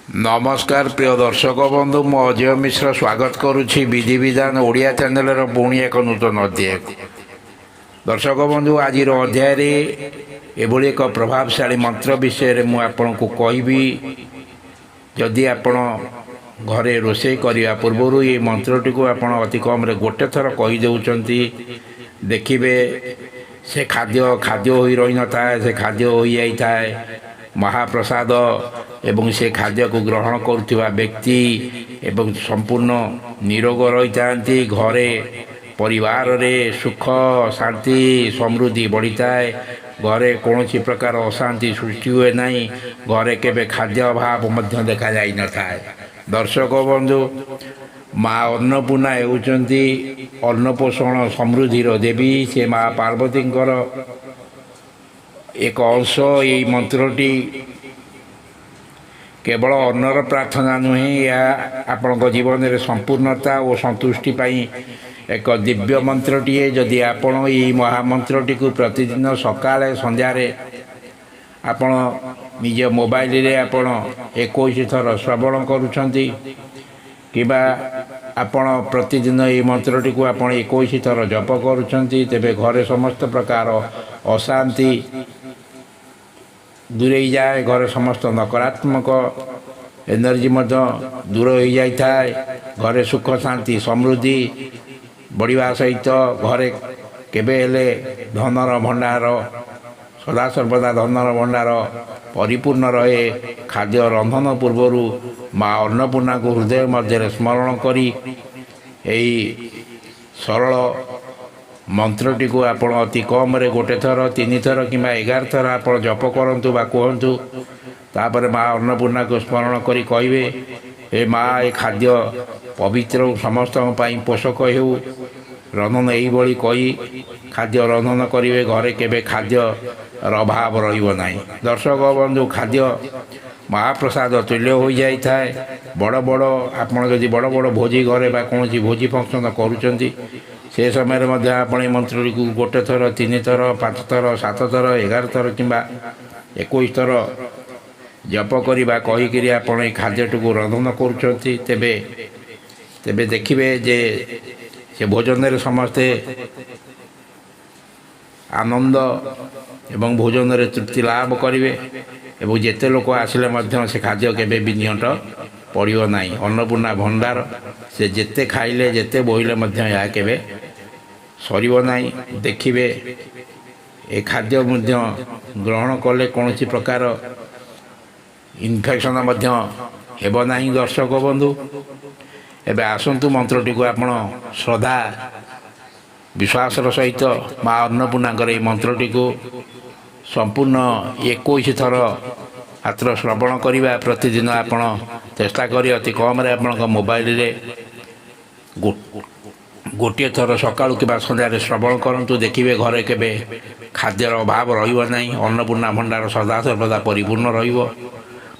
नमस्कार प्रिय दर्शक बंधु मु अजय मिश्र स्वागत करुच्ची विधि विधान ओडिया चैनल पुणी एक नूतन अध्याय। दर्शक बंधु आज अध्याय एभली एक प्रभावशाली मंत्र विषय में आपको कहबी। जदि आपण घरे रोषे करने पूर्व ये मंत्रटी को आप अति कम गोटे थर कहीदे देखिए से खाद्य खाद्य हो रही न था से खाद्य हो जाए महाप्रसाद एवं से खाद्य को ग्रहण करुवा व्यक्ति एवं संपूर्ण निरोग रही था। घरे परिवार रे सुख शांति समृद्धि बढ़ी थाए। घरे कौन प्रकार अशांति सृष्टि हुए नहीं। घरे केबे खाद्य अभाव मध्य देखा जाई न थाए। दर्शक बंधु माँ अन्नपूर्णा होउचंती अन्नपोषण समृद्धिर देवी। से माँ पार्वती एक अंश ये मंत्रटी केवल अन्नर प्रार्थना नुहे या आपण जीवन में संपूर्णता और संतुष्टि पाई एक दिव्य मंत्रटीए। जदि आपण ये महामंत्रटी को प्रतिदिन सकाळे संध्यारे आपण निज मोबाइल रे आपण 21 थर श्रवण करूछंती किबा आपण प्रतिदिन ये मंत्रटी को आपण 21 थर जप करूछंती तेबे घरे समस्त प्रकार अशांति दूरे जाए। घर समस्त नकारात्मक एनर्जी दूर हो जाए। घरे सुख शांति समृद्धि बढ़िया सहित घरे केबे हेले धनर भंडार सदा सर्वदा धनर भंडार परिपूर्ण रहे। खाद्य रंधन पूर्वर माँ अन्नपूर्णा को हृदय मध्य स्मरण करी यही सरल मंत्रटी को आप अति कम गोटे थर 3 थर कि 11 थर आप जप करूँ बा कहतु। तापर माँ अन्नपूर्णा को स्मरण करी कहे ए माँ ए खाद्य पवित्र समस्त पोषक हो रंधन यही कही खाद्य रंधन करेंगे। घरे केबे खाद्य अभाव रही। दर्शक बंधु खाद्य महाप्रसाद तुल्य हो जाए थाए। बड़ बड़ आपड़ जदि बड़ बड़ भोजी घरे बा कौन भोजी फंक्शन करुँच से समय अपने मंत्रटी को गोटे थर 3 थर 5 थर 7 थर 11 थर कि 21 थर जप करवा कहीकि आपण खाद्यटी को रंधन करुँच तेबे देखिए जे से भोजन रे समस्ते आनंद एवं भोजन रे तृप्ति लाभ करेंगे एवं जेते लोक आसिले से खाद्य केबे भी नियंट पड़ो ना। अन्नपूर्णा भंडार से जेते खाइले जेते बोहिले या केबे सरीब नहीं। देखिए ए खाद्य ग्रहण कले कौन प्रकार इन्फेक्शन हेब नहीं। दर्शक बंधु एबे आसंतु मंत्रटी को आपण श्रद्धा विश्वास सहित माँ अन्नपूर्णा ये मंत्रटी को संपूर्ण 21 थर मात्र श्रवण करवा। प्रतिदिन आपण चेष्टा करी अति कम आपण मोबाइल रे गोटे थर सकाळु कि सन्ध्यारे श्रवण करूँ। देखिए घरे केबे खाद्यर अभाव रही। अन्नपूर्णा भंडार सदा सर्वदा परिपूर्ण रहिबो।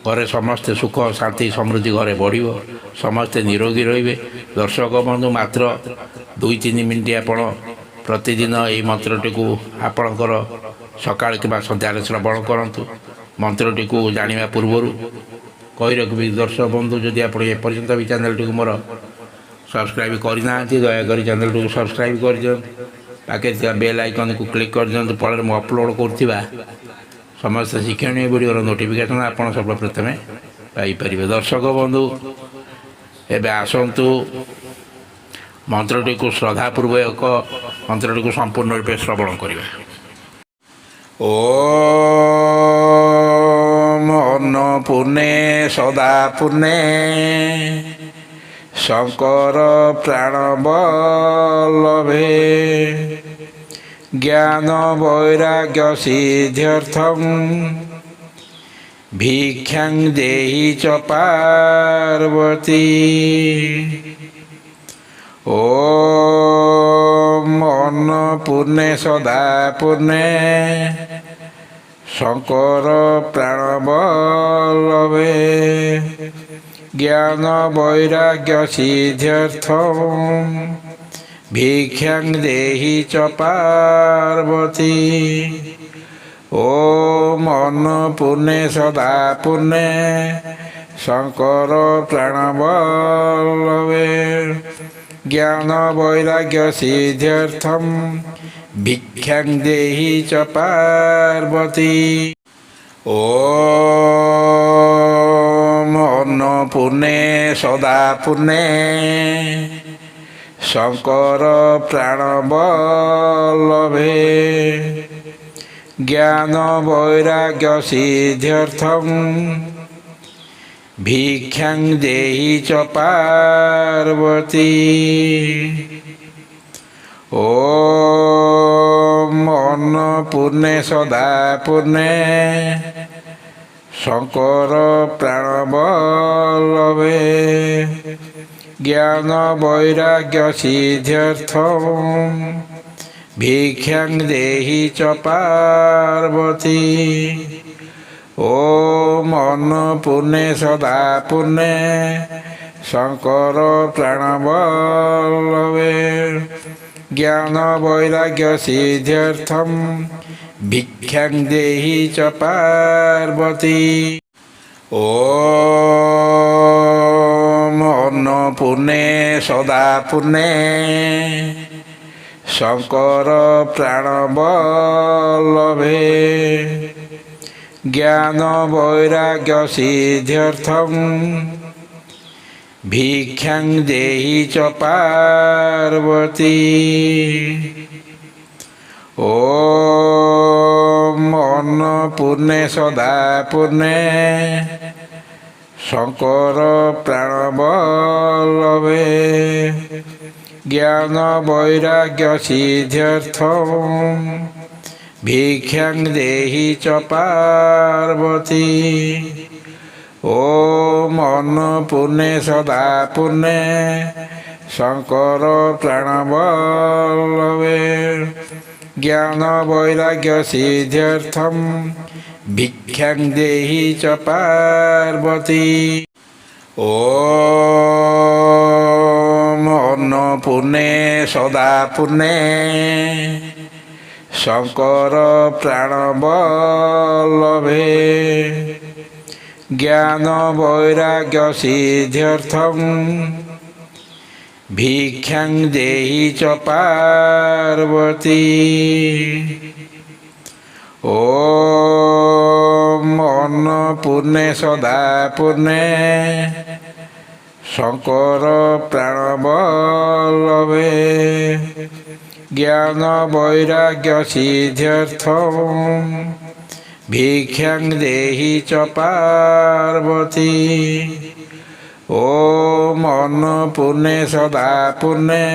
घरे समस्ते सुख शांति समृद्धि घरे बढ़िबो। समस्ते निरोगी रहिबे। दर्शक बंधु मात्र 2-3 मिनिट आपण प्रतिदिन यही मंत्रटी को आपणकर सकाळ कि सन्ध्यारे श्रवण करूँ। मंत्रटी को जानिबा पूर्व कही रखी। दर्शक बंधु जदि आप एपर्यंत भी चैनल टी मोर सब्सक्राइब करना दयाकोरी चैनल टी सब्सक्राइब कर दियो। पाखे बेल आइकन को क्लिक कर दियो। फल मैं अपलोड करुवा समस्त शिक्षणीय वीडियोर नोटिफिकेशन आप सर्वप्रथमे पाइपर। दर्शक बंधु एबे आसंतु मंत्रटी को श्रद्धापूर्वक मंत्रटी को संपूर्ण रूपे श्रवण करिबा। ओम अन्नपूर्णे सदा पूर्णे शंकर प्राणवल्लभे ज्ञान वैराग्य सिद्ध्यर्थम भिक्षां देहि च पार्वती। ओम अन्नपूर्णे सदा पूर्णे शंकर प्राणवल्लभे ज्ञान वैराग्य सिद्ध्यर्थम भिक्षां देहि च पार्वती। ओम अन्नपूर्णे सदा पूर्णे শঙ্কর প্রাণবল্লভে জ্ঞান বৈরাগ্য সিদ্ধ্যর্থম ভিক্ষাং দেহি চ পার্বতী। ওম অন্নপূর্ণে সদা পূর্ণে শঙ্কর প্রাণবল্লভে জ্ঞান বৈরাগ্য সিদ্ধ্যর্থম ভিক্ষাং দেহি চ পার্বতী। ওম অন্নপূর্ণে সদা পূর্ণে শঙ্কর প্রাণবল্লভে জ্ঞান বৈরাগ্য সিদ্ধ্যর্থম ভিক্ষাং দেহি চ পার্বতী। ওম অন্নপূর্ণে সদা পূর্ণে শঙ্কর প্রাণবল্লভে জ্ঞান বৈরাগ্য সিদ্ধ্যর্থম ভিক্ষাং দেহি চ পার্বতী। ওম অন্নপূর্ণে সদা পূর্ণে শঙ্কর প্রাণবল্লভে জ্ঞান বৈরাগ্য সিদ্ধ্যর্থম ভিক্ষাং দেহি চ পার্বতী। ওম অন্নপূর্ণে সদা পূর্ণে শঙ্কর প্রাণবল্লভে জ্ঞান বৈরাগ্য সিদ্ধ্যর্থম ভিক্ষাং দেহি চ পার্বতী। ওম অন্নপূর্ণে সদা পূর্ণে শঙ্কর প্রাণবল্লভে জ্ঞান বৈরাগ্য সিদ্ধ্যর্থম ভিক্ষাং দেহি চ পার্বতী। ওম অন্নপূর্ণে সদা পূর্ণে শঙ্কর প্রাণবল্লভে জ্ঞান বৈরাগ্য সিদ্ধ্যর্থম ভিক্ষাং দেহি চ পার্বতী। ওম অন্নপূর্ণে সদা পূর্ণে শঙ্কর প্রাণবল্লভে জ্ঞান বৈরাগ্য সিদ্ধ্যর্থম ভিক্ষাং দেহি চ পার্বতী। ওম অন্নপূর্ণে সদা পূর্ণে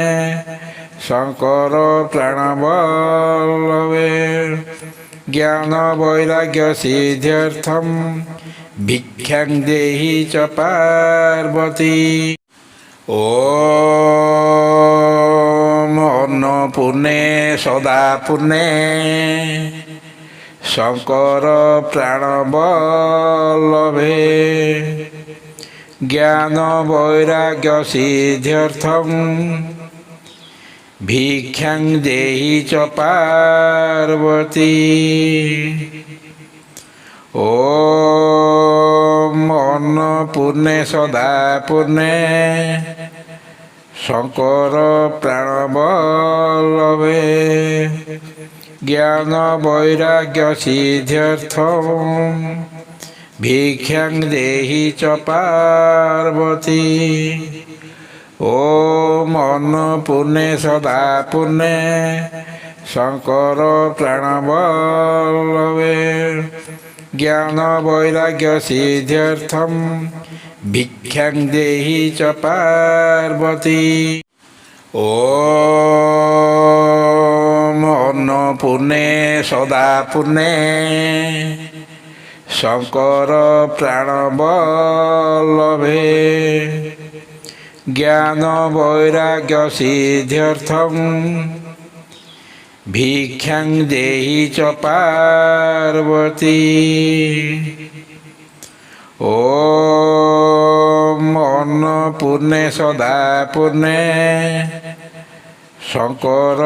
শঙ্কর প্রাণবল্লভে জ্ঞান বৈরাগ্য সিদ্ধ্যর্থম ভিক্ষাং দেহি চ পার্বতী। ওম অন্নপূর্ণে সদা পূর্ণে শঙ্কর প্রাণবল্লভে জ্ঞান বৈরাগ্য সিদ্ধ্যর্থম ভিক্ষাং দেহি চ পার্বতী। ওম অন্নপূর্ণে সদা পূর্ণে শঙ্কর প্রাণবল্লভে জ্ঞান বৈরাগ্য সিদ্ধ্যর্থম ভিক্ষাং দেহি চ পার্বতী। ওম অন্নপূর্ণে সদা পূর্ণে শঙ্কর প্রাণবল্লভে জ্ঞান বৈরাগ্য সিদ্ধ্যর্থম ভিক্ষাং দেহি চ পার্বতী। ওম অন্নপূর্ণে সদা পূর্ণে শঙ্কর প্রাণবল্লভে জ্ঞান বৈরাগ্য সিদ্ধ্যর্থম ভিক্ষাং দেহি চ পার্বতী। ওম অন্নপূর্ণে সদা পূর্ণে শঙ্কর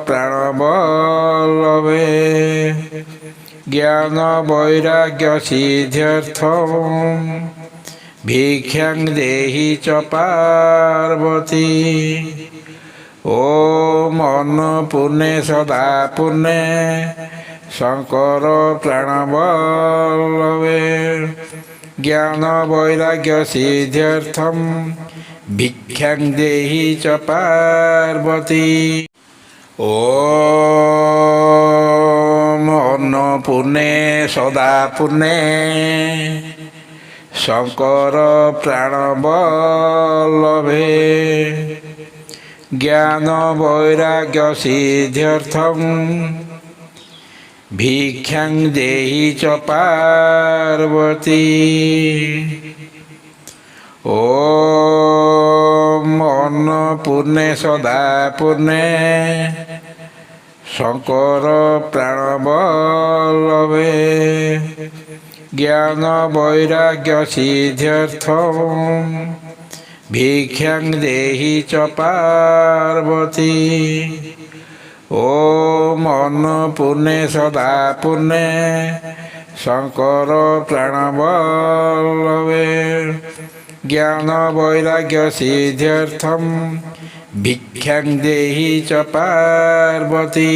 প্রাণবল্লভে জ্ঞান বৈরাগ্য সিদ্ধ্যর্থম भिक्षां देहि च पार्वती। ओम अन्नपूर्णे सदा पूर्णे शंकर प्राणवल्लभे ज्ञान वैराग्य सिद्ध्यर्थम भिक्षां देहि च पार्वती। ओम अन्नपूर्णे सदा पूर्णे शंकर प्राणवल्लभे ज्ञान वैराग्य सिद्ध्यर्थम भिक्षां देहि च पार्वती। ओम अन्नपूर्णे सदा पूर्णे शंकर प्राणवल्लभे ज्ञान वैराग्य सिद्ध्यर्थम भिक्षां देहि च पार्वती। ओम अन्नपूर्णे सदा पूर्णे शंकर प्राणवल्लभे ज्ञान वैराग्य सिद्ध्यर्थम भिक्षां देहि च पार्वती।